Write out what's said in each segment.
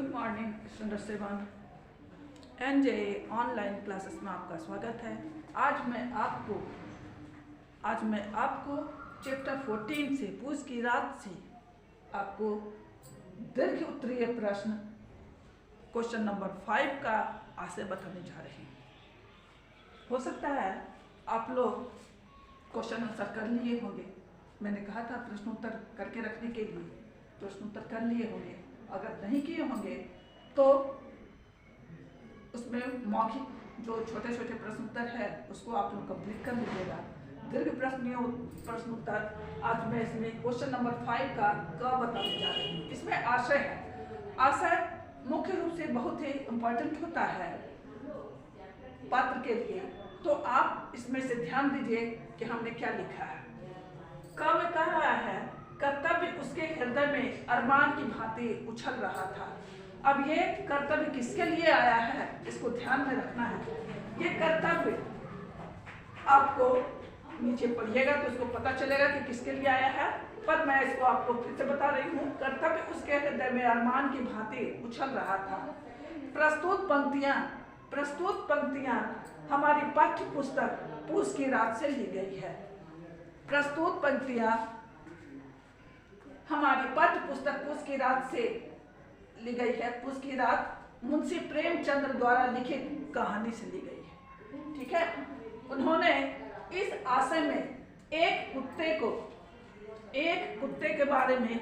Good morning student 7 NJ online classes में आपका स्वागत है। आज मैं आपको चैप्टर 14 से पूछ की रात से आपको दीर्घ उत्तरीय प्रश्न क्वेश्चन नंबर 5 का आशय बताने जा रहे हैं। हो सकता है आप लोग क्वेश्चन आंसर कर लिए होंगे। मैंने कहा था प्रश्नोत्तर करके रखने के लिए, प्रश्नोत्तर कर लिए होंगे। अगर नहीं किए होंगे तो उसमें मौखिक जो छोटे छोटे प्रश्नोत्तर है उसको आप लोग कंप्लीट कर लीजिएगा। दीर्घ प्रश्नोत्तर आज मैं इसमें क्वेश्चन नंबर 5 का बताने जा रही हूँ। इसमें आशय है, आशय मुख्य रूप से बहुत ही इम्पोर्टेंट होता है पात्र के लिए, तो आप इसमें से ध्यान दीजिए कि हमने क्या लिखा है। में कह रहा है कर्तव्य उसके हृदय में अरमान की भांति उछल रहा था। अब ये कर्तव्य किसके लिए आया है इसको ध्यान में रखना है। ये कर्तव्य आपको नीचे पढ़िएगा तो इसको पता चलेगा कि किसके लिए आया है, पर मैं इसको आपको फिर से बता रही हूँ। कर्तव्य उसके हृदय में अरमान की भांति उछल रहा था। प्रस्तुत पंक्तियां हमारी पाठ्य पुस्तक पूछ की रात से ली गई है। प्रस्तुत पंक्तियां हमारी पाठ्य पुस्तक पूछ की रात से ली गई है। पूछ की रात मुंशी प्रेमचंद्र द्वारा लिखित कहानी से ली गई है। ठीक है, उन्होंने इस आशय में एक कुत्ते के बारे में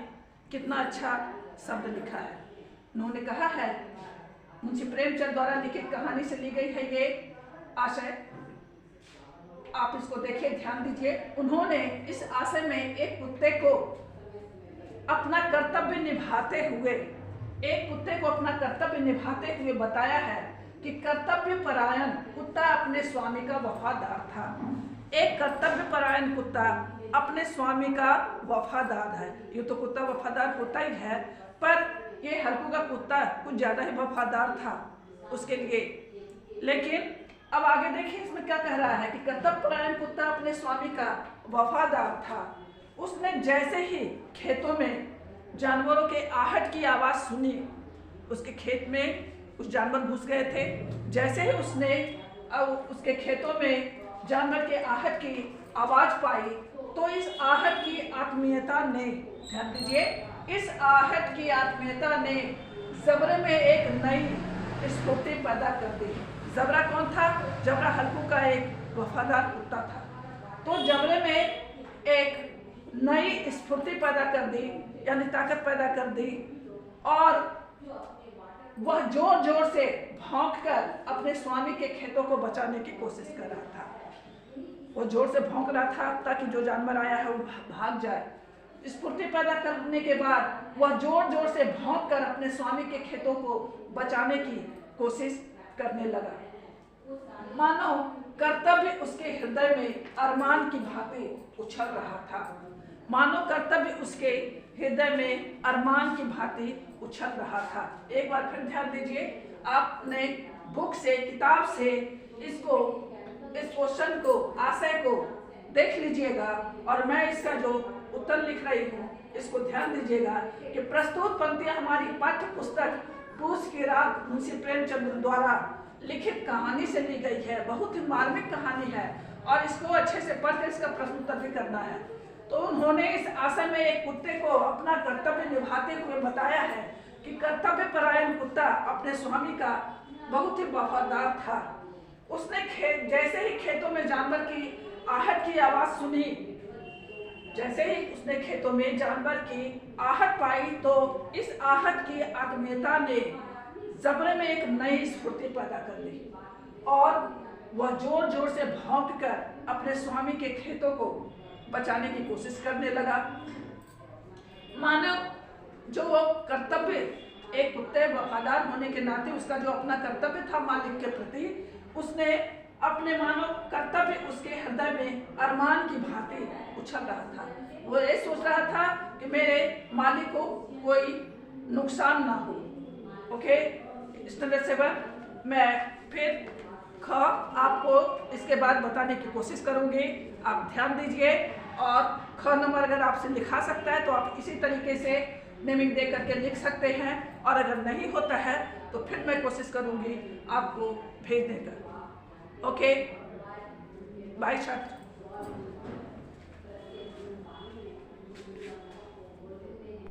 कितना अच्छा शब्द लिखा है। उन्होंने कहा है मुंशी प्रेमचंद द्वारा लिखित कहानी से ली गई है ये आशय। आप इसको देखिए, ध्यान दीजिए। उन्होंने इस आशय में एक कुत्ते को अपना कर्तव्य निभाते हुए बताया है कि कर्तव्य परायण कुत्ता अपने स्वामी का वफादार था। एक कर्तव्य परायण कुत्ता अपने स्वामी का वफादार है। ये तो कुत्ता वफादार होता ही है, पर ये हल्कू का कुत्ता कुछ ज्यादा ही वफादार था उसके लिए। लेकिन अब आगे देखिए इसमें क्या कह रहा है कि कर्तव्य परायण कुत्ता अपने स्वामी का वफादार था। उसने जैसे ही खेतों में जानवरों के आहट की आवाज सुनी, उसके खेत में कुछ जानवर घुस गए थे। जैसे ही उसने उसके खेतों में जानवर के आहट की आवाज पाई तो इस आहट की आत्मीयता ने, ध्यान दीजिए, इस आहट की आत्मीयता ने जबरे में एक नई स्फूर्ति पैदा कर दी। जबरा कौन था? जबरा हल्कू का एक वफादार कुत्ता था। तो जबरे में एक नई स्फूर्ति पैदा कर दी, यानी ताकत पैदा कर दी, और वह जोर जोर से भौंककर अपने स्वामी के खेतों को बचाने की कोशिश कर रहा था। वो जोर से भौंक रहा था ताकि जो जानवर आया है वो भाग जाए। स्फूर्ति पैदा करने के बाद वह जोर जोर से भौंककर अपने स्वामी के खेतों को बचाने की कोशिश करने लगा। मानो कर्तव्य उसके हृदय में अरमान की भांति उछल रहा था। मानो कर्तव्य उसके हृदय में अरमान की भांति उछल रहा था। एक बार फिर ध्यान दीजिए, आपने बुक से, किताब से इस क्वेश्चन को, आशय को देख लीजिएगा, और मैं इसका जो उत्तर लिख रही हूँ इसको ध्यान दीजिएगा कि प्रस्तुत पंक्तियां हमारी पाठ्य पुस्तक पूछ की रात मुंशी प्रेमचंद्र द्वारा लिखित कहानी से ली गई है। बहुत ही मार्मिक कहानी है और इसको अच्छे से पढ़कर इसका प्रश्नोत्तर भी करना है। तो उन्होंने इस आशय में एक कुत्ते को अपना कर्तव्य निभाते हुए बताया है कि कर्तव्य परायण कुत्ता अपने स्वामी का बहुत ही वफादार था। उसने जैसे ही खेतों में जानवर की आहट की आवाज सुनी, जैसे ही उसने खेतों में जानवर की आहट पाई तो इस आहट की आत्मीयता ने जबरे में एक नई स्फूर्ति पैदा कर दी और वह जोर जोर से भौंककर अपने स्वामी के खेतों को बचाने की कोशिश करने लगा। मानो जो कर्तव्य, एक कुत्ते वफादार होने के नाते उसका जो अपना कर्तव्य था मालिक के प्रति, उसने अपने मानो कर्तव्य उसके हृदय में अरमान की भांति उछल रहा था। वो ये सोच रहा था कि मेरे मालिक को कोई नुकसान ना हो। ओके स्टूडेंट 7, मैं फिर आपको इसके बाद बताने की कोशिश करूंगी। आप ध्यान दीजिए, और ख नंबर अगर आपसे लिखा सकता है तो आप इसी तरीके से नेमिंग दे करके लिख सकते हैं, और अगर नहीं होता है तो फिर मैं कोशिश करूंगी आपको भेजने का। ओके, बाय छात्र।